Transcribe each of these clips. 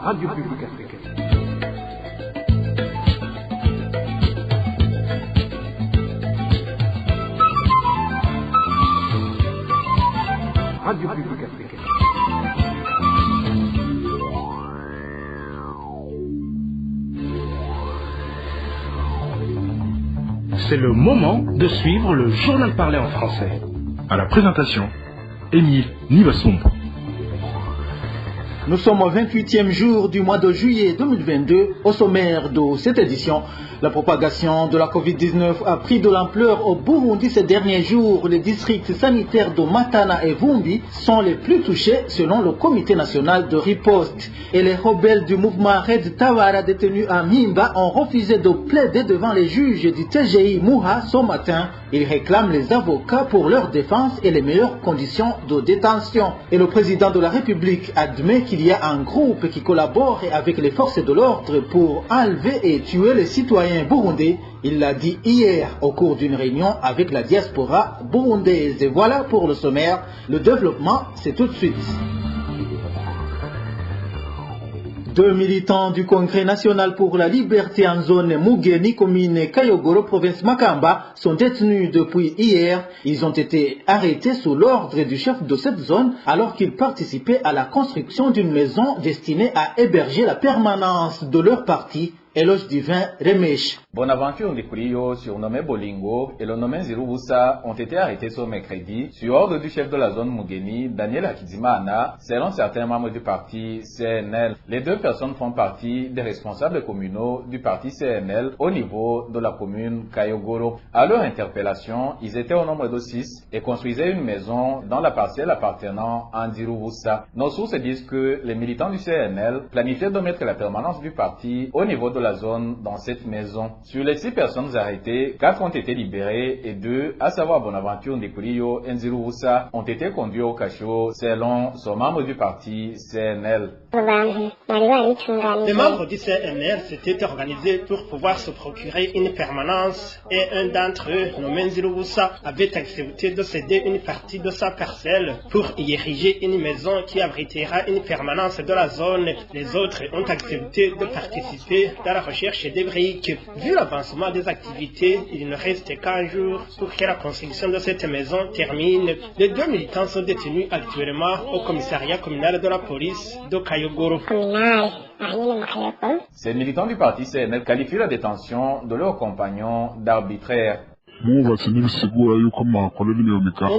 Radio Publique Africaine. Radio Publique Africaine. C'est le moment de suivre le journal parlé en français. À la présentation, Émile Nivasumbo. Nous sommes au 28e jour du mois de juillet 2022. Au sommaire de cette édition, la propagation de la Covid-19 a pris de l'ampleur au Burundi ces derniers jours. Les districts sanitaires de Matana et Vumbi sont les plus touchés selon le Comité national de riposte. Et les rebelles du mouvement Red Tawara détenus à Mimba ont refusé de plaider devant les juges du TGI Muha ce matin. Ils réclament les avocats pour leur défense et les meilleures conditions de détention. Et le président de la République admet qu'il y a un groupe qui collabore avec les forces de l'ordre pour enlever et tuer les citoyens burundais. Il l'a dit hier au cours d'une réunion avec la diaspora burundaise. Et voilà pour le sommaire. Le développement, c'est tout de suite. Deux militants du Congrès national pour la liberté en zone Mugeni, commune Kayogoro, province Makamba, sont détenus depuis hier. Ils ont été arrêtés sous l'ordre du chef de cette zone alors qu'ils participaient à la construction d'une maison destinée à héberger la permanence de leur parti. Éloge divin Remesh. Bonaventure Ndikurio, surnommé Bolingo, et le nommé Zirubusa ont été arrêtés ce mercredi sur ordre du chef de la zone Mugeni, Daniel Hakizimana, selon certains membres du parti CNL. Les deux personnes font partie des responsables communaux du parti CNL au niveau de la commune Kayogoro. À leur interpellation, ils étaient au nombre de 6 et construisaient une maison dans la parcelle appartenant à Ndirubusa. Nos sources disent que les militants du CNL planifiaient de mettre la permanence du parti au niveau de la zone dans cette maison. Sur les 6 personnes arrêtées, 4 ont été libérées et 2, à savoir Bonaventure Ndikurio et Nzirubusa, ont été conduits au cachot selon son membre du parti CNL. Les membres du CNL s'étaient organisés pour pouvoir se procurer une permanence et un d'entre eux, nommé Nzirubusa, avait accepté de céder une partie de sa parcelle pour y ériger une maison qui abritera une permanence de la zone. Les autres ont accepté de participer dans la recherche des briques. Vu l'avancement des activités, il ne reste qu'un jour pour que la construction de cette maison termine. Les deux militants sont détenus actuellement au commissariat communal de la police de Kayogoro. Ces militants du parti CNL qualifient la détention de leurs compagnons d'arbitraire. On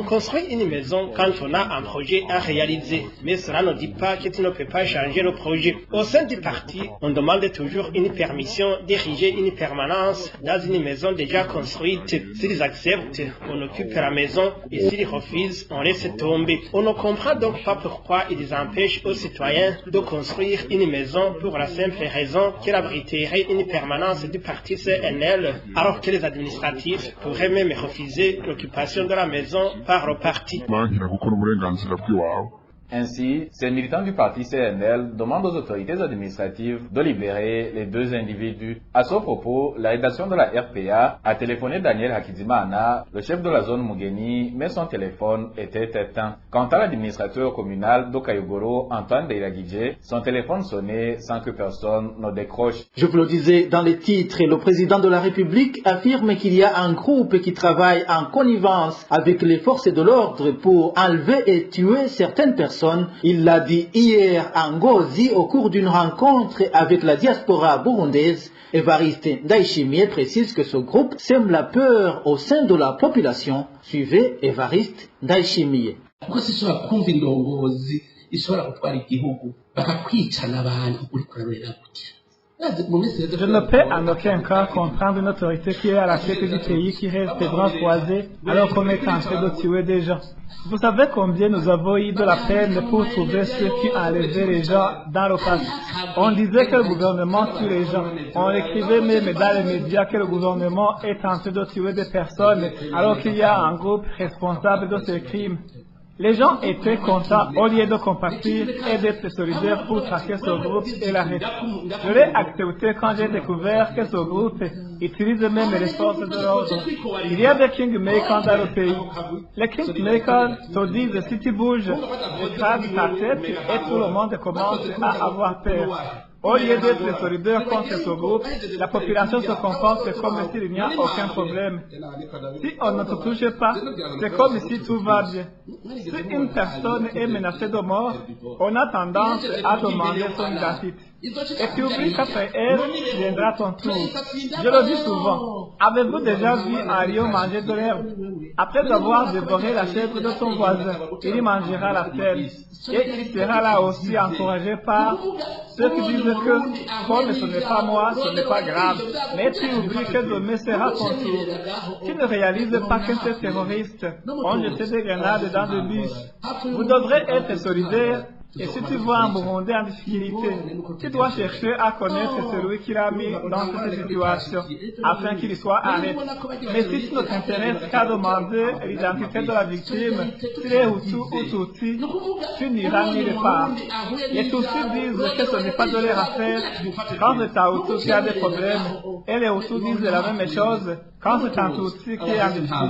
construit une maison quand on a un projet à réaliser, mais cela ne dit pas que tu ne peux pas changer le projet. Au sein du parti, on demande toujours une permission d'ériger une permanence dans une maison déjà construite. S'ils acceptent, on occupe la maison et s'ils refusent, on laisse tomber. On ne comprend donc pas pourquoi ils empêchent aux citoyens de construire une maison pour la simple raison qu'elle abriterait une permanence du parti CNL, alors que les administratifs pourrait même refuser l'occupation de la maison par le parti. Ainsi, ces militants du parti CNL demandent aux autorités administratives de libérer les deux individus. À ce propos, la rédaction de la RPA a téléphoné Daniel Hakizimana, le chef de la zone Mugeni, mais son téléphone était éteint. Quant à l'administrateur communal d'Okayogoro, Antoine Deiragidje, son téléphone sonnait sans que personne ne décroche. Je vous le disais dans les titres, le président de la République affirme qu'il y a un groupe qui travaille en connivence avec les forces de l'ordre pour enlever et tuer certaines personnes. Il l'a dit hier à Ngozi au cours d'une rencontre avec la diaspora burundaise. Évariste Ndayishimiye précise que ce groupe sème la peur au sein de la population. Suivez Évariste Ndayishimiye. Je ne peux en aucun cas comprendre une autorité qui est à la tête du pays qui reste les bras croisés alors qu'on est en train de tuer des gens. Vous savez combien nous avons eu de la peine pour trouver ceux qui enlevaient les gens dans le passé. On disait que le gouvernement tue les gens. On écrivait même dans les médias que le gouvernement est en train de tuer des personnes alors qu'il y a un groupe responsable de ces crimes. Les gens étaient contents au lieu de compatir et d'être solidaires pour traquer ce groupe et l'arrêter. Je l'ai accepté quand j'ai découvert que ce groupe utilise même les forces de l'ordre. Il y a des kingmakers dans le pays. Les kingmakers te disent si tu bouges, écrase ta tête et tout le monde commence à avoir peur. Au lieu d'être solidaire contre ce groupe, la population se comporte comme s'il n'y a aucun problème. Si on ne te touche pas, c'est comme si tout va bien. Si une personne est menacée de mort, on a tendance à demander son identité. Et tu oublies qu'après elle, viendra ton tour. Je le dis souvent. Avez-vous déjà vu un lion manger de l'herbe? Après avoir dévoré la chèvre de son voisin, il mangera la tienne. Et il sera là aussi encouragé par ceux qui disent que, comme ce n'est pas moi, ce n'est pas grave. Mais tu oublies que demain sera ton tour. Tu ne réalises pas que ces terroristes ont jeté des grenades dans le bus. Vous devrez être solidaires. Et si tu vois un Burundais en difficulté, tu dois chercher à connaître celui qui l'a mis dans cette situation, afin qu'il soit arrêté. Mais si tu ne t'intéresses qu'à demander l'identité de la victime, s'il est Hutu ou Tutsi, tu n'iras nulle part. Les Tutsis disent que ce n'est pas de leur affaire quand c'est un Hutu qui a des problèmes, et les Hutus disent la même chose quand c'est un Tutsi qui est en difficulté.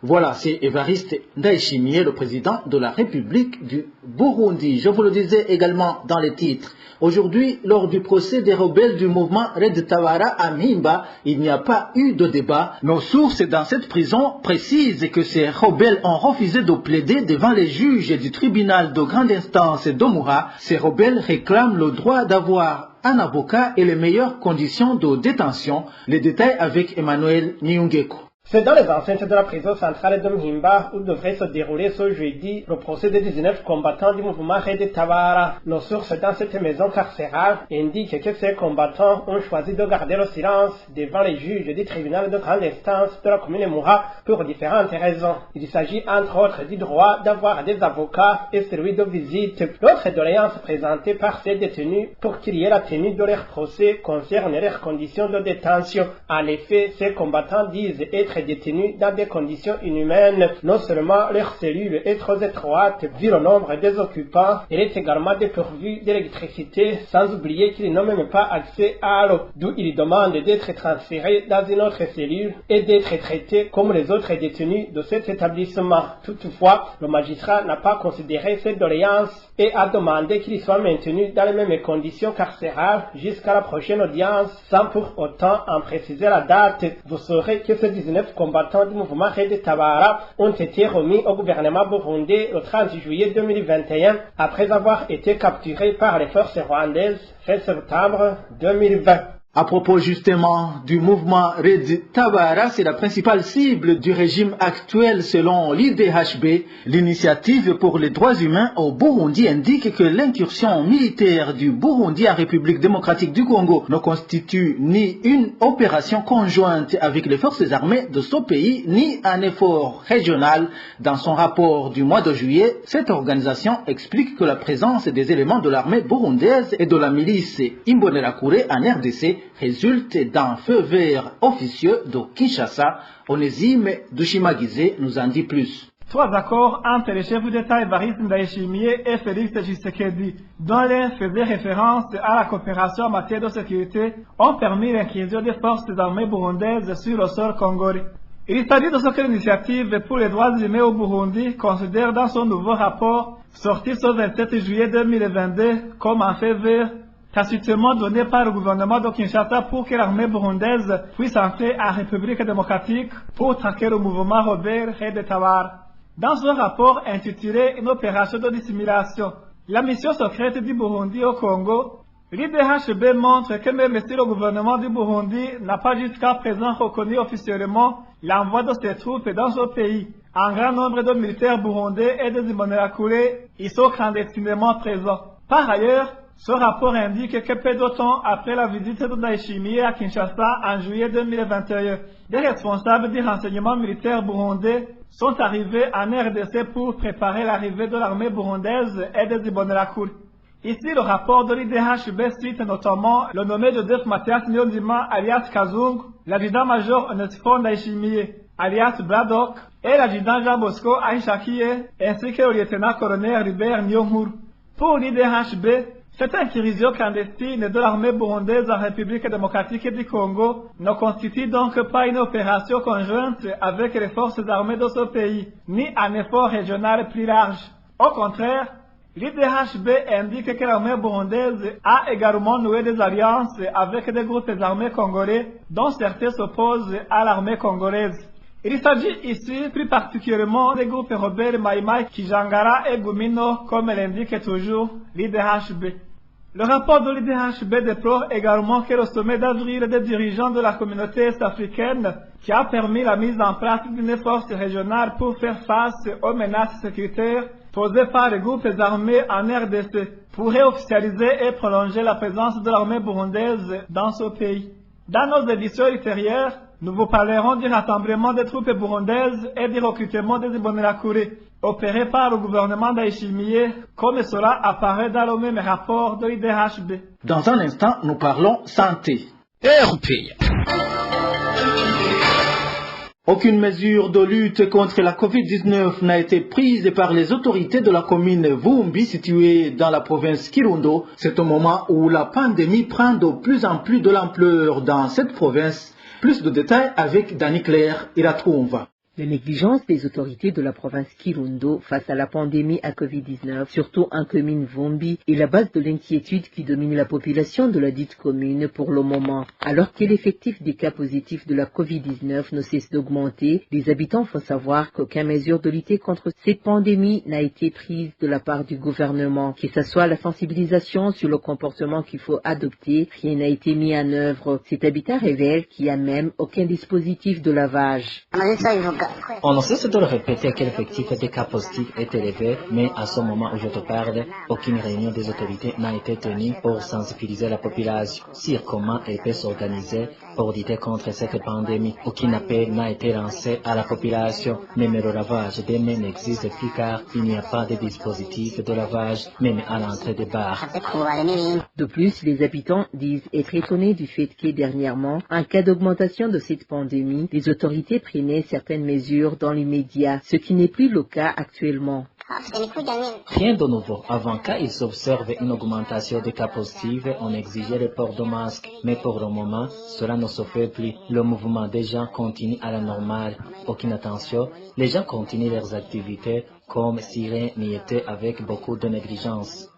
Voilà, c'est Évariste Ndayishimiye, le président de la République du Burundi. Je vous le disais également dans les titres. Aujourd'hui, lors du procès des rebelles du mouvement Red Tabara à Mimba, il n'y a pas eu de débat. Nos sources dans cette prison précisent que ces rebelles ont refusé de plaider devant les juges du tribunal de grande instance d'Omura. Ces rebelles réclament le droit d'avoir un avocat et les meilleures conditions de détention. Les détails avec Emmanuel Nyungeko. C'est dans les enceintes de la prison centrale de Mhimba où devrait se dérouler ce jeudi le procès des 19 combattants du mouvement Red Tabara. Nos sources dans cette maison carcérale indiquent que ces combattants ont choisi de garder le silence devant les juges du tribunal de grande instance de la commune Moura pour différentes raisons. Il s'agit entre autres du droit d'avoir des avocats et celui de visite. L'autre doléance présentée par ces détenus pour qu'il y ait la tenue de leur procès concerne leurs conditions de détention. En effet, ces combattants disent être détenus dans des conditions inhumaines. Non seulement leur cellule est trop étroite vu le nombre des occupants, elle est également dépourvue d'électricité, sans oublier qu'ils n'ont même pas accès à l'eau, d'où ils demandent d'être transférés dans une autre cellule et d'être traités comme les autres détenus de cet établissement. Toutefois, le magistrat n'a pas considéré cette doléance et a demandé qu'ils soient maintenus dans les mêmes conditions carcérales jusqu'à la prochaine audience, sans pour autant en préciser la date. Vous saurez que ces 19 combattants du mouvement Red Tabara ont été remis au gouvernement burundais le 30 juillet 2021 après avoir été capturés par les forces rwandaises fin septembre 2020. À propos justement du mouvement Red Tabara, c'est la principale cible du régime actuel selon l'IDHB. L'initiative pour les droits humains au Burundi indique que l'incursion militaire du Burundi en République démocratique du Congo ne constitue ni une opération conjointe avec les forces armées de ce pays, ni un effort régional. Dans son rapport du mois de juillet, cette organisation explique que la présence des éléments de l'armée burundaise et de la milice Imbonerakure en RDC résulte d'un feu vert officieux de Kinshasa. Onésime Dushimagize nous en dit plus. 3 accords entre les chefs d'État Évariste Ndayishimiye et Félix Tshisekedi, dont l'un faisait référence à la coopération en matière de sécurité, ont permis l'inclusion des forces armées burundaises sur le sol congolais. Il s'agit de ce que l'initiative pour les droits humains au Burundi considère dans son nouveau rapport, sorti ce 27 juillet 2022, comme un fait vert tacitement donné par le gouvernement de Kinshasa pour que l'armée burundaise puisse entrer en République démocratique pour traquer le mouvement rebelle Red Tabara. Dans un rapport intitulé « Une opération de dissimulation », la mission secrète du Burundi au Congo, l'IDHB montre que même si le gouvernement du Burundi n'a pas jusqu'à présent reconnu officiellement l'envoi de ses troupes dans ce pays, un grand nombre de militaires burundais et des Imbonerakure y sont clandestinement présents. Par ailleurs, ce rapport indique que peu de temps après la visite de Ndayishimiye à Kinshasa en juillet 2021, des responsables du renseignement militaire burundais sont arrivés en RDC pour préparer l'arrivée de l'armée burundaise et des Imbonerakure. Ici, le rapport de l'IDHB cite notamment le nommé de Joseph Mathias Nyonzima alias Kazungu, l'adjudant-major Onesphore Ndayishimiye, alias Braddock, et l'adjudant Jean Bosco Aïchakiye, ainsi que le lieutenant-colonel Ribert Nyonkuru. Pour l'IDHB, cette incursion clandestine de l'armée burundaise en République démocratique du Congo ne constitue donc pas une opération conjointe avec les forces armées de ce pays, ni un effort régional plus large. Au contraire, l'IDHB indique que l'armée burundaise a également noué des alliances avec des groupes armés congolais, dont certains s'opposent à l'armée congolaise. Il s'agit ici plus particulièrement des groupes rebelles Maïmaï, Kijangara et Gumino, comme l'indique toujours l'IDHB. Le rapport de l'IDHB déplore également que le sommet d'avril des dirigeants de la communauté est-africaine, qui a permis la mise en place d'une force régionale pour faire face aux menaces sécuritaires posées par les groupes armés en RDC, pourrait officialiser et prolonger la présence de l'armée burundaise dans ce pays. Dans nos éditions ultérieures, nous vous parlerons du rassemblement des troupes burundaises et du recrutement des Imbonerakure, opéré par le gouvernement d'Aïchimiye, comme cela apparaît dans le même rapport de l'IDHB. Dans un instant, nous parlons santé. Aucune mesure de lutte contre la Covid-19 n'a été prise par les autorités de la commune Vumbi située dans la province Kirundo. C'est au moment où la pandémie prend de plus en plus de l'ampleur dans cette province. Plus de détails avec Dani Claire et la trouve. La négligence des autorités de la province Kirundo face à la pandémie à Covid-19, surtout en commune Vumbi, est la base de l'inquiétude qui domine la population de la dite commune pour le moment. Alors que l'effectif des cas positifs de la Covid-19 ne cesse d'augmenter, les habitants font savoir qu'aucune mesure de lutter contre cette pandémie n'a été prise de la part du gouvernement. Que ce soit la sensibilisation sur le comportement qu'il faut adopter, rien n'a été mis en œuvre. Cet habitat révèle qu'il n'y a même aucun dispositif de lavage. On ne cesse de le répéter que l'effectif des cas positifs est élevé, mais à ce moment où je te parle, aucune réunion des autorités n'a été tenue pour sensibiliser la population sur comment elle peut s'organiser pour lutter contre cette pandémie. Aucun appel n'a été lancé à la population. Même le lavage des mains n'existe plus car il n'y a pas de dispositif de lavage, même à l'entrée des bars. De plus, les habitants disent être étonnés du fait que dernièrement, en cas d'augmentation de cette pandémie, les autorités prenaient certaines mesures dans l'immédiat, ce qui n'est plus le cas actuellement. Rien de nouveau. Avant qu'il s'observe une augmentation des cas positifs, on exigeait le port de masque. Mais pour le moment, cela ne se fait plus. Le mouvement des gens continue à la normale. Aucune attention. Les gens continuent leurs activités comme si rien n'y était avec beaucoup de négligence.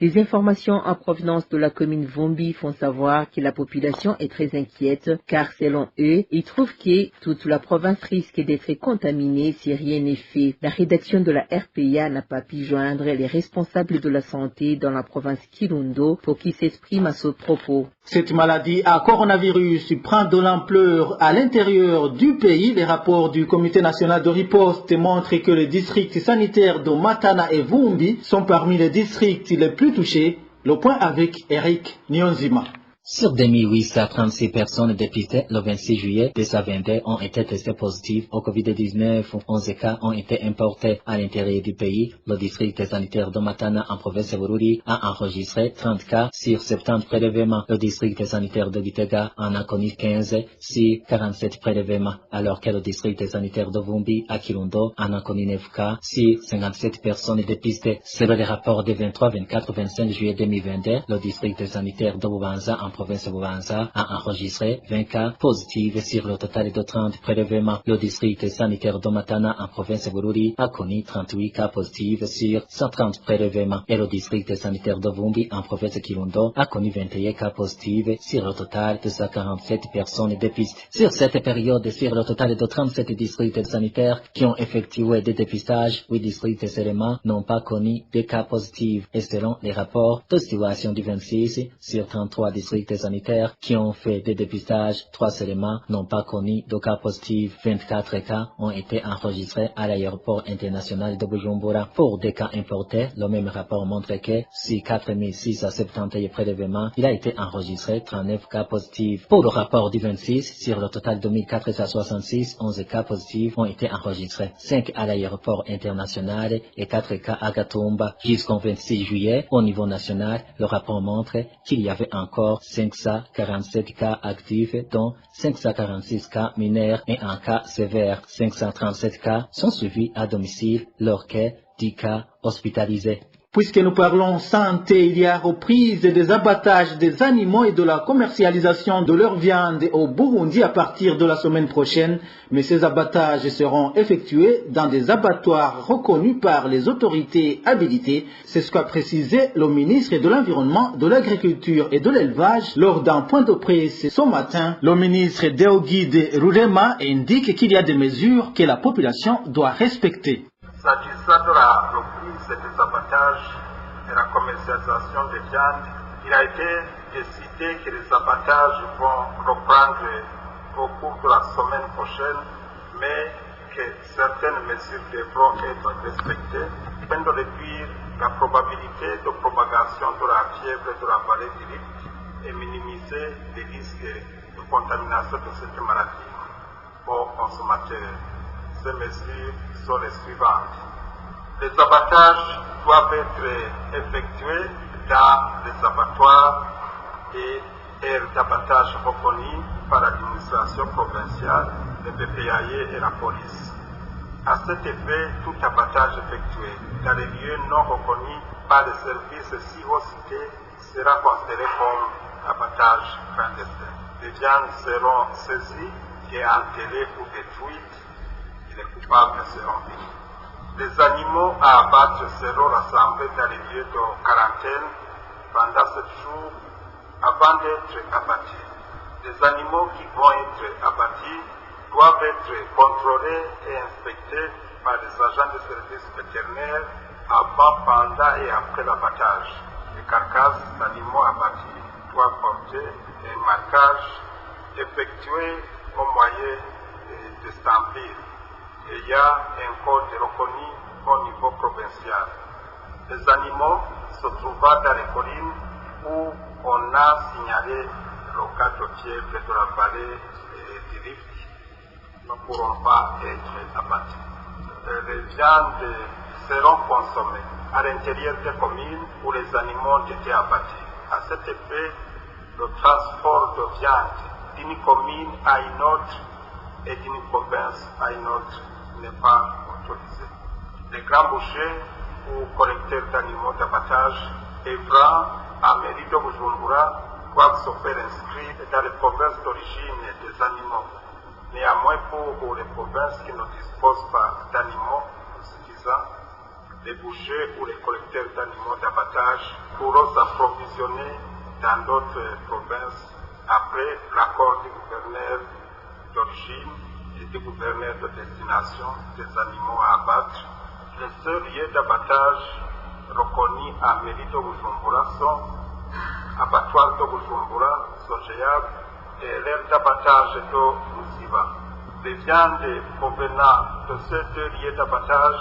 Les informations en provenance de la commune Vumbi font savoir que la population est très inquiète car selon eux, ils trouvent que toute la province risque d'être contaminée si rien n'est fait. La rédaction de la RPA n'a pas pu joindre les responsables de la santé dans la province Kirundo pour qu'ils s'expriment à ce propos. Cette maladie à coronavirus prend de l'ampleur à l'intérieur du pays. Les rapports du Comité national de riposte montrent que les districts sanitaires de Matana et Vumbi sont parmi les districts les plus touchés. Le point avec Eric Nyonzima. Sur 2836 personnes dépistées le 26 juillet 2022 ont été testées positives au Covid-19. 11 cas ont été importés à l'intérieur du pays. Le district sanitaire de Matana en province de Bururi a enregistré 30 cas sur 70 prélèvements. Le district sanitaire de Gitega en a connu 15 sur 47 prélèvements, alors que le district sanitaire de Vumbi à Kirundo en a connu 9 cas sur 57 personnes dépistées. Selon les rapports des 23, 24, 25 juillet 2022, le district sanitaire de Bubanza en province de Bubanza a enregistré 20 cas positifs sur le total de 30 prélèvements. Le district sanitaire de Matana en province de Bururi a connu 38 cas positifs sur 130 prélèvements. Et le district sanitaire de Vumbi en province de Kirundo a connu 21 cas positifs sur le total de 147 personnes dépistées. Sur cette période, sur le total de 37 districts sanitaires qui ont effectué des dépistages, 8 districts seulement n'ont pas connu de cas positifs. Et selon les rapports de situation du 26, sur 33 districts sanitaires qui ont fait des dépistages, 3 seulement n'ont pas connu de cas positifs. 24 cas ont été enregistrés à l'aéroport international de Bujumbura. Pour des cas importés, le même rapport montre que sur 4670 prélèvements, il a été enregistré 39 cas positifs. Pour le rapport du 26, sur le total de 1466, 11 cas positifs ont été enregistrés. 5 à l'aéroport international et 4 cas à Gatumba. Jusqu'au 26 juillet, au niveau national, le rapport montre qu'il y avait encore 547 cas actifs, dont 546 cas mineurs et un cas sévère. 537 cas sont suivis à domicile, alors que 10 cas hospitalisés. Puisque nous parlons santé, il y a reprise des abattages des animaux et de la commercialisation de leur viande au Burundi à partir de la semaine prochaine. Mais ces abattages seront effectués dans des abattoirs reconnus par les autorités habilitées. C'est ce qu'a précisé le ministre de l'Environnement, de l'Agriculture et de l'Élevage lors d'un point de presse ce matin. Le ministre Deogide Rurema indique qu'il y a des mesures que la population doit respecter. S'agissant de la reprise des abattages et la commercialisation des viandes, il a été décidé que les abattages vont reprendre au cours de la semaine prochaine, mais que certaines mesures devront être respectées afin de réduire la probabilité de propagation de la fièvre de la vallée du Rift et minimiser les risques de contamination de cette maladie aux consommateurs. Ces mesures sont les suivantes. Les abattages doivent être effectués dans les abattoirs et aires d'abattage reconnus par l'administration provinciale, le BPAE et la police. À cet effet, tout abattage effectué dans les lieux non reconnus par les services ci-cités sera considéré comme abattage clandestin. Les viandes seront saisies et enterrées ou détruites. Les coupables seront punis. Les animaux à abattre seront rassemblés dans les lieux de quarantaine pendant 7 jours avant d'être abattus. Les animaux qui vont être abattus doivent être contrôlés et inspectés par les agents de services vétérinaires avant, pendant et après l'abattage. Les carcasses d'animaux abattus doivent porter un marquage effectué au moyen d'estampilles. Il y a un code reconnu au niveau provincial. Les animaux se trouvent dans les collines où on a signalé le cas de fièvre de la vallée du Rift ne pourront pas être abattus. Les viandes seront consommées à l'intérieur des communes où les animaux ont été abattus. À cet effet, le transport de viande d'une commune à une autre et d'une province à une autre n'est pas autorisé. Les grands bouchers ou collecteurs d'animaux d'abattage œuvrant à mairie de Bujumbura doivent se faire inscrire dans les provinces d'origine des animaux. Néanmoins, pour les provinces qui ne disposent pas d'animaux suffisants, les bouchers ou les collecteurs d'animaux d'abattage pourront s'approvisionner dans d'autres provinces après l'accord du gouverneur d'origine et du gouverneur de destination des animaux à abattre. Les seuls lieux d'abattage reconnus à mairie de Bujumbura sont abattoir de Bujumbura, Sogeyab et l'aire d'abattage de Muziba. Les viandes provenant de ces 2 lieux d'abattage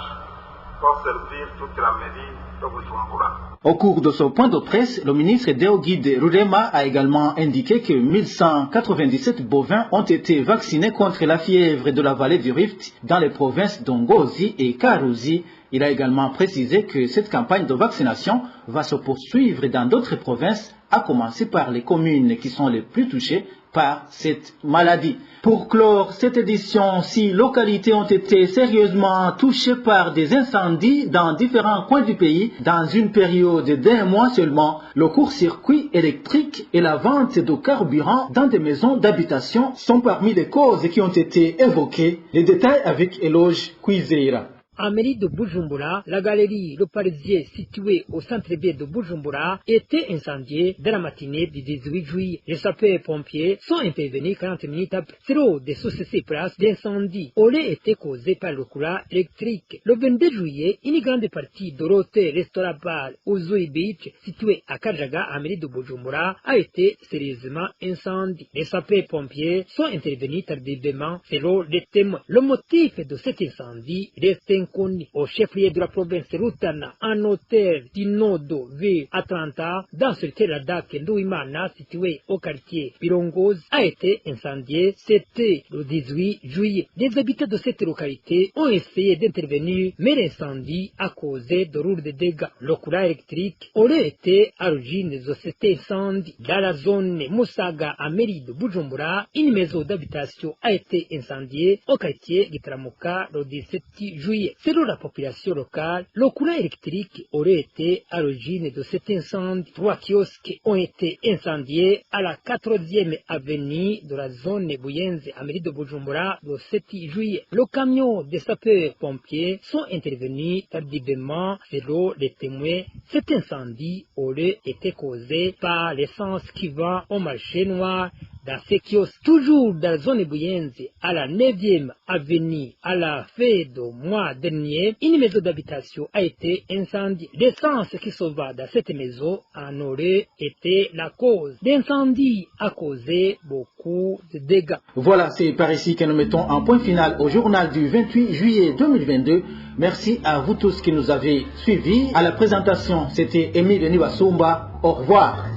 vont servir toute la mairie de Bujumbura. Au cours de ce point de presse, le ministre Deogide Rurema a également indiqué que 1197 bovins ont été vaccinés contre la fièvre de la vallée du Rift dans les provinces d'Ongozi et Karuzi. Il a également précisé que cette campagne de vaccination va se poursuivre dans d'autres provinces, à commencer par les communes qui sont les plus touchées par cette maladie. Pour clore cette édition, 6 localités ont été sérieusement touchées par des incendies dans différents coins du pays dans une période d'1 mois seulement. Le court-circuit électrique et la vente de carburant dans des maisons d'habitation sont parmi les causes qui ont été évoquées. Les détails avec Eloge Kwizera. En mairie de Bujumbura, la galerie Le Parisien située au centre-ville de Bujumbura était incendiée dès la matinée du 18 juillet. Les sapeurs-pompiers sont intervenus 40 minutes après. Zéro des 66 places d'incendie aurait été causé par le courant électrique. Le 22 juillet, une grande partie de l'hôtel restaurant bar Uzui Beach, situé à Kajaga, en mairie de Bujumbura, a été sérieusement incendiée. Les sapeurs-pompiers sont intervenus tardivement selon les témoins. Le motif de cet incendie reste inconnu. Ankoni, au chef-lieu de la province Rutana, un hôtel du Nodo V Atlanta, dans ce terrain Kendouimana, situé au quartier Pirongoz, a été incendié. C'était le 18 juillet. Des habitants de cette localité ont essayé d'intervenir, mais l'incendie a causé de lourds dégâts. Le courant électrique aurait été à l'origine de cet incendie. Dans la zone Moussaga, à mairie de Bujumbura, une maison d'habitation a été incendiée au quartier Gitramuka le 17 juillet. Selon la population locale, le courant électrique aurait été à l'origine de cet incendie. 3 kiosques ont été incendiés à la 4e avenue de la zone Buyenze, à mairie de Bujumbura le 7 juillet. Le camion des sapeurs-pompiers sont intervenus tardivement. Selon les témoins, cet incendie aurait été causé par l'essence qui va au marché noir dans ces kiosques. Toujours dans la zone Buyenze, à la 9e avenue, à la fin du mois dernier, une maison d'habitation a été incendiée. L'essence qui se va dans cette maison en aurait été la cause. L'incendie a causé beaucoup de dégâts. Voilà, c'est par ici que nous mettons un point final au journal du 28 juillet 2022. Merci à vous tous qui nous avez suivis. À la présentation, c'était Émile Niwasumba. Au revoir.